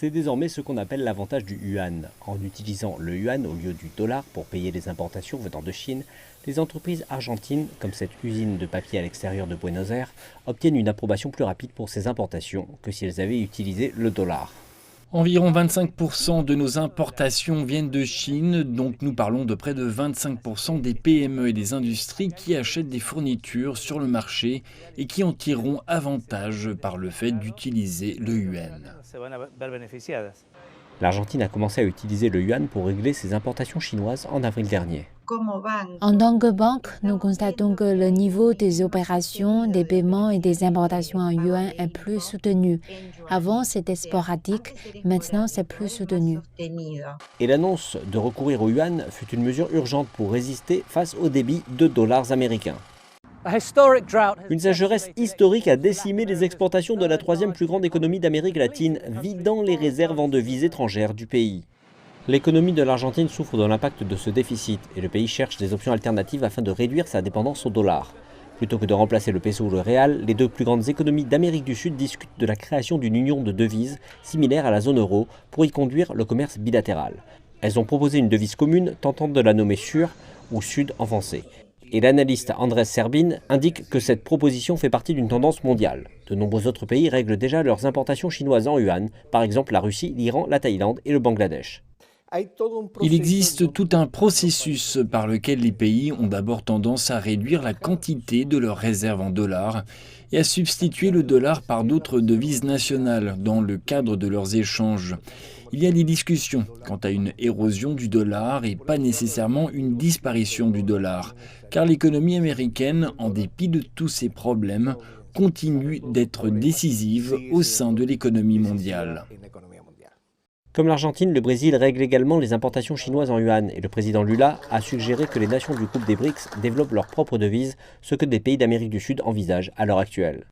C'est désormais ce qu'on appelle l'avantage du yuan. En utilisant le yuan au lieu du dollar pour payer les importations venant de Chine, les entreprises argentines, comme cette usine de papier à l'extérieur de Buenos Aires, obtiennent une approbation plus rapide pour ces importations que si elles avaient utilisé le dollar. Environ 25% de nos importations viennent de Chine, donc nous parlons de près de 25% des PME et des industries qui achètent des fournitures sur le marché et qui en tireront avantage par le fait d'utiliser le yuan. L'Argentine a commencé à utiliser le yuan pour régler ses importations chinoises en avril dernier. En tant que banque, nous constatons que le niveau des opérations, des paiements et des importations en yuan est plus soutenu. Avant, c'était sporadique, maintenant c'est plus soutenu. Et l'annonce de recourir au yuan fut une mesure urgente pour résister face au débit de dollars américains. Une sécheresse historique a décimé les exportations de la troisième plus grande économie d'Amérique latine, vidant les réserves en devises étrangères du pays. L'économie de l'Argentine souffre de l'impact de ce déficit et le pays cherche des options alternatives afin de réduire sa dépendance au dollar. Plutôt que de remplacer le peso ou le réal, les deux plus grandes économies d'Amérique du Sud discutent de la création d'une union de devises similaire à la zone euro pour y conduire le commerce bilatéral. Elles ont proposé une devise commune tentant de la nommer SUR ou Sud en français. Et l'analyste Andrés Serbin indique que cette proposition fait partie d'une tendance mondiale. De nombreux autres pays règlent déjà leurs importations chinoises en yuan, par exemple la Russie, l'Iran, la Thaïlande et le Bangladesh. Il existe tout un processus par lequel les pays ont d'abord tendance à réduire la quantité de leurs réserves en dollars et à substituer le dollar par d'autres devises nationales dans le cadre de leurs échanges. Il y a des discussions quant à une érosion du dollar et pas nécessairement une disparition du dollar, car l'économie américaine, en dépit de tous ces problèmes, continue d'être décisive au sein de l'économie mondiale. Comme l'Argentine, le Brésil règle également les importations chinoises en yuan et le président Lula a suggéré que les nations du groupe des BRICS développent leur propre devise, ce que des pays d'Amérique du Sud envisagent à l'heure actuelle.